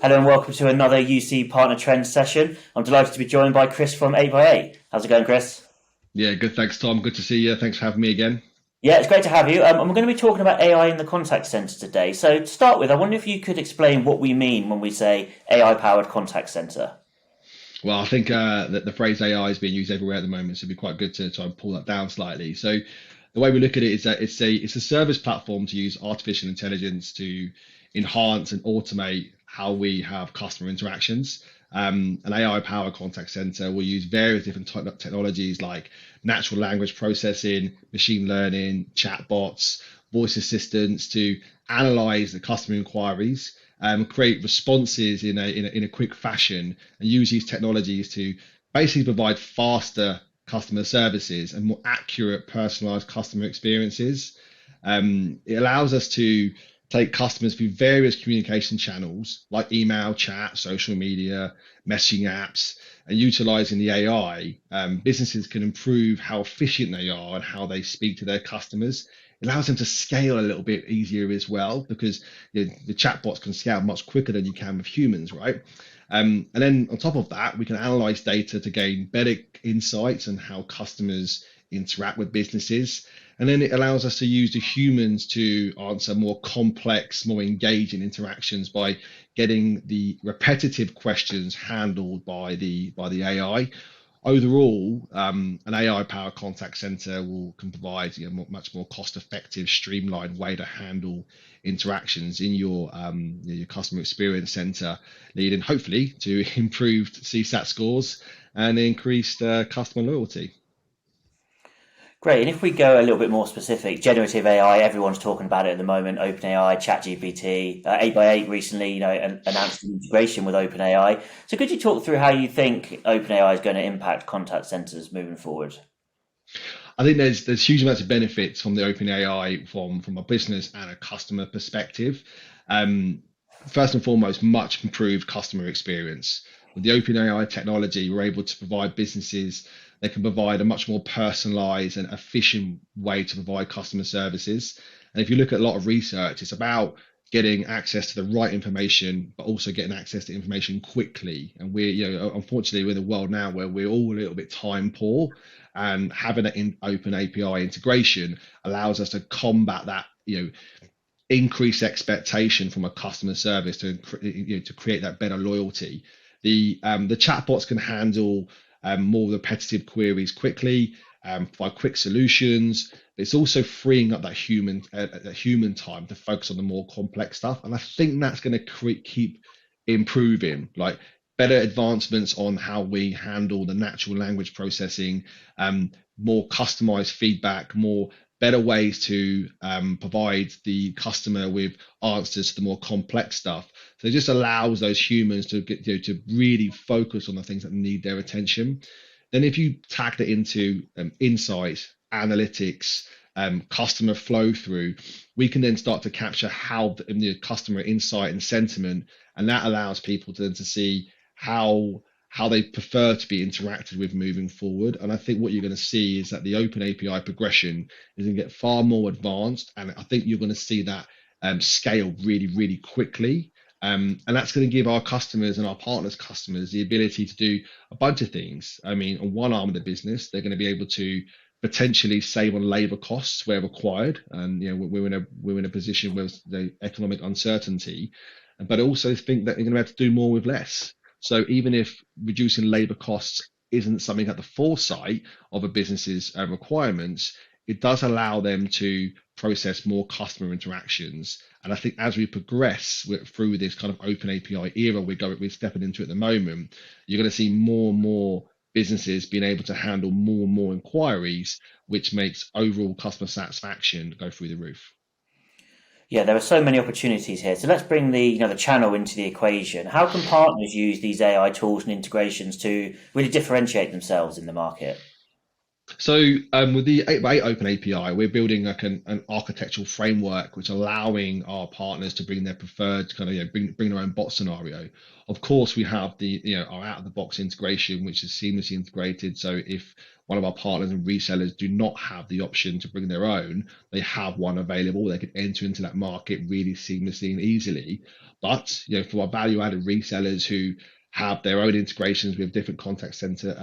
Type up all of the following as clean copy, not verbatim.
Hello and welcome to another UC Partner Trend session. I'm delighted to be joined by Chris from 8x8. How's it going, Chris? Yeah, good. Thanks, Tom. Good to see you. Thanks for having me again. Yeah, it's great to have you. And we're going to be talking about AI in the contact center today. So to start with, I wonder if you could explain what we mean when we say AI-powered contact center. Well, I think that the phrase AI is being used everywhere at the moment, so it'd be quite good to try and pull that down slightly. So the way we look at it is that it's a service platform to use artificial intelligence to enhance and automate how we have customer interactions. An AI-powered contact center will use various different technologies like natural language processing, machine learning, chatbots, voice assistants to analyze the customer inquiries, create responses in a quick fashion, and use these technologies to basically provide faster customer services and more accurate, personalized customer experiences. It allows us to take customers through various communication channels like email, chat, social media, messaging apps, and utilizing the AI, businesses can improve how efficient they are and how they speak to their customers. It allows them to scale a little bit easier as well because the chatbots can scale much quicker than you can with humans, right? And then on top of that, we can analyze data to gain better insights on how customers interact with businesses. And then it allows us to use the humans to answer more complex, more engaging interactions by getting the repetitive questions handled by the AI. Overall, an AI-powered contact center can provide much more cost-effective, streamlined way to handle interactions in your customer experience center, leading hopefully to improved CSAT scores and increased customer loyalty. Great. And if we go a little bit more specific, generative AI, everyone's talking about it at the moment. OpenAI, ChatGPT, 8x8 recently, announced an integration with OpenAI. So could you talk through how you think OpenAI is going to impact contact centers moving forward? I think there's huge amounts of benefits from the OpenAI from a business and a customer perspective. Um, First and foremost, much improved customer experience. With the OpenAI technology, we're able to provide businesses they can provide a much more personalized and efficient way to provide customer services. And if you look at a lot of research, it's about getting access to the right information, but also getting access to information quickly. And unfortunately, we're in a world now where we're all a little bit time poor, and having an open API integration allows us to combat that, increase expectation from a customer service to create that better loyalty. The chatbots can handle more repetitive queries quickly, provide quick solutions. But it's also freeing up that human time to focus on the more complex stuff, and I think that's going to keep improving. Like better advancements on how we handle the natural language processing, more customized feedback, more better ways to provide the customer with answers to the more complex stuff. So it just allows those humans to get to really focus on the things that need their attention. Then if you tack that into insight, analytics, customer flow through, we can then start to capture how the customer insight and sentiment, and that allows people to see how they prefer to be interacted with moving forward. And I think what you're going to see is that the open API progression is going to get far more advanced, and I think you're going to see that scale really, really quickly. And that's going to give our customers and our partners' customers the ability to do a bunch of things. I mean, on one arm of the business, they're going to be able to potentially save on labor costs where required, and we're in a position with the economic uncertainty, but I also think that they're going to have to do more with less. So even if reducing labor costs isn't something at the foresight of a business's requirements, it does allow them to process more customer interactions. And I think as we progress through this kind of open API era we're stepping into at the moment, you're going to see more and more businesses being able to handle more and more inquiries, which makes overall customer satisfaction go through the roof. Yeah, there are so many opportunities here. So let's bring the channel into the equation. How can partners use these AI tools and integrations to really differentiate themselves in the market? So with the 8x8 Open API, we're building like an architectural framework which allowing our partners to bring their preferred kind of bring their own bot scenario. Of course, we have the our out of the box integration, which is seamlessly integrated. So if one of our partners and resellers do not have the option to bring their own, they have one available. They can enter into that market really seamlessly and easily. But for our value-added resellers who have their own integrations with different contact center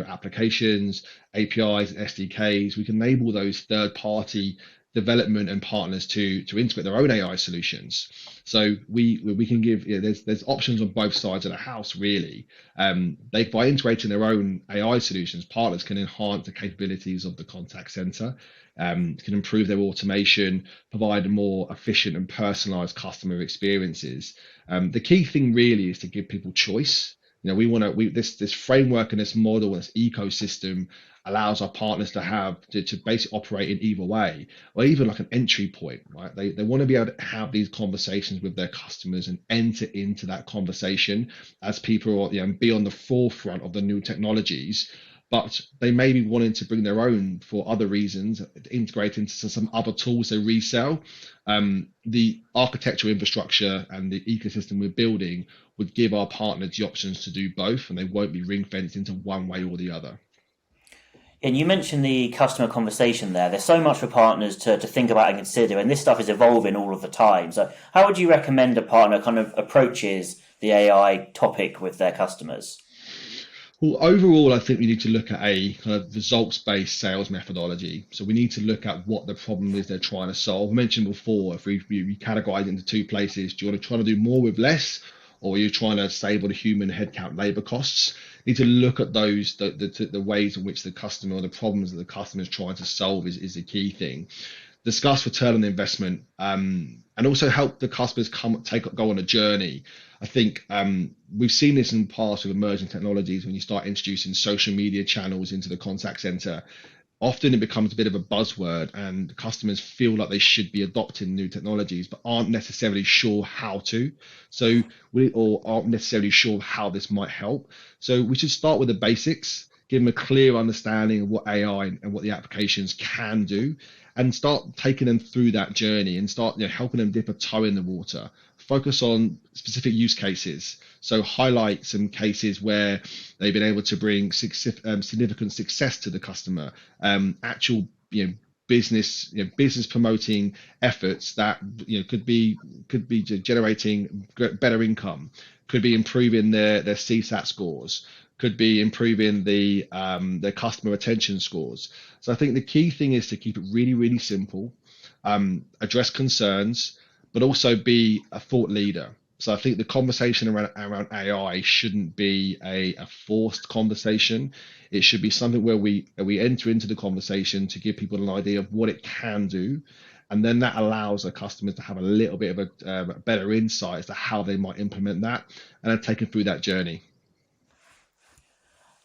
applications, APIs, and SDKs, we can enable those third-party development and partners to integrate their own AI solutions. So we can give there's options on both sides of the house really. They by integrating their own AI solutions, partners can enhance the capabilities of the contact center, can improve their automation, provide more efficient and personalized customer experiences. The key thing really is to give people choice. We want to this framework and this model and this ecosystem allows our partners to basically operate in either way, or even like an entry point, right? They want to be able to have these conversations with their customers and enter into that conversation as people are, be on the forefront of the new technologies, but they may be wanting to bring their own for other reasons, integrate into some other tools they resell. The architectural infrastructure and the ecosystem we're building would give our partners the options to do both, and they won't be ring fenced into one way or the other. And you mentioned the customer conversation there. There's so much for partners to think about and consider, and this stuff is evolving all of the time. So, how would you recommend a partner kind of approaches the AI topic with their customers? Well, overall, I think we need to look at a kind of results-based sales methodology. So we need to look at what the problem is they're trying to solve. I mentioned before, if we categorize it into two places, do you want to try to do more with less, or are you trying to save on the human headcount labor costs? You need to look at those the ways in which the customer or the problems that the customer is trying to solve is the key thing. Discuss return on investment, and also help the customers go on a journey. I think we've seen this in the past with emerging technologies. When you start introducing social media channels into the contact center, often it becomes a bit of a buzzword, and customers feel like they should be adopting new technologies but aren't necessarily sure how to. So or aren't necessarily sure how this might help. So we should start with the basics, give them a clear understanding of what AI and what the applications can do, and start taking them through that journey and start helping them dip a toe in the water. Focus on specific use cases. So highlight some cases where they've been able to bring significant success to the customer, actual business promoting efforts that could be generating better income, could be improving their CSAT scores, could be improving their customer retention scores. So I think the key thing is to keep it really, really simple, address concerns, but also be a thought leader. So I think the conversation around AI shouldn't be a forced conversation. It should be something where we enter into the conversation to give people an idea of what it can do, and then that allows our customers to have a little bit of a better insight as to how they might implement that, and then take them through that journey.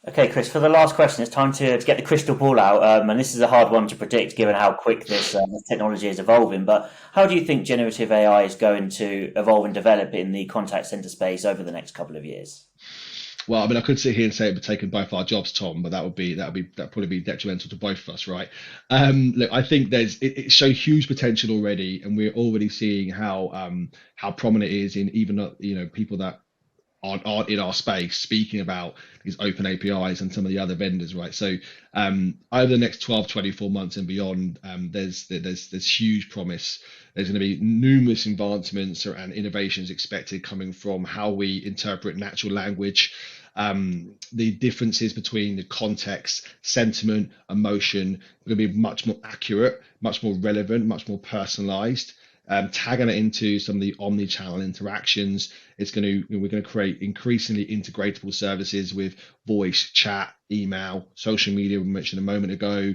Okay, Chris, for the last question, it's time to get the crystal ball out. And this is a hard one to predict given how quick this technology is evolving. But how do you think generative AI is going to evolve and develop in the contact center space over the next couple of years? Well, I mean, I could sit here and say it would take both our jobs, Tom, but that'd probably be detrimental to both of us, right? Look, I think it shows huge potential already, and we're already seeing how prominent it is in even people that aren't in our space speaking about these open APIs and some of the other vendors, right? So over the next 12, 24 months and beyond, there's huge promise. There's going to be numerous advancements and innovations expected coming from how we interpret natural language, the differences between the context, sentiment, emotion are going to be much more accurate, much more relevant, much more personalized. Tagging it into some of the omni-channel interactions, we're going to create increasingly integratable services with voice, chat, email, social media we mentioned a moment ago.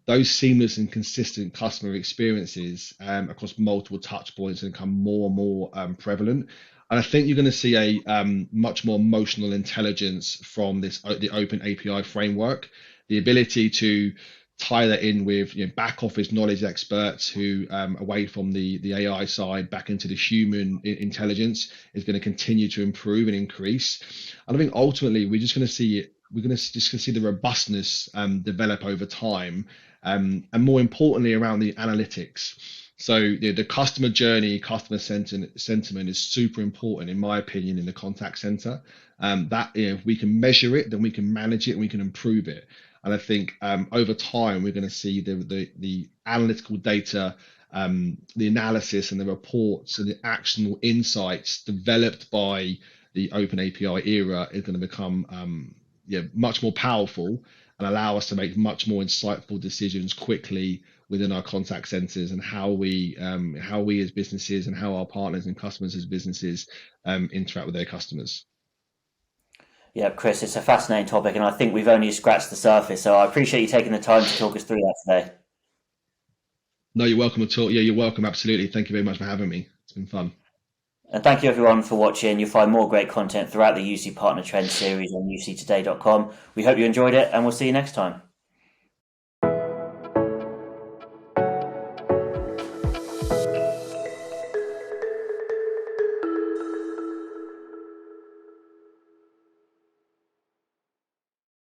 Those seamless and consistent customer experiences across multiple touch points and become more and more prevalent. And I think you're going to see a much more emotional intelligence from the Open API framework, the ability to tie that in with back office knowledge experts who away from the AI side back into the human intelligence is going to continue to improve and increase. And I think ultimately we're just going to see we're going to just see the robustness develop over time, and more importantly around the analytics. So the customer journey, customer sentiment is super important, in my opinion, in the contact center. That if we can measure it, then we can manage it and we can improve it. And I think over time we're going to see the analytical data, the analysis and the reports and the actionable insights developed by the Open API era is going to become much more powerful and allow us to make much more insightful decisions quickly within our contact centers, and how we as businesses and how our partners and customers as businesses interact with their customers. Yeah, Chris, it's a fascinating topic, and I think we've only scratched the surface. So I appreciate you taking the time to talk us through that today. No, you're welcome at all. Yeah, you're welcome. Absolutely. Thank you very much for having me. It's been fun. And thank you everyone for watching. You'll find more great content throughout the UC Partner Trends series on uctoday.com. We hope you enjoyed it, and we'll see you next time.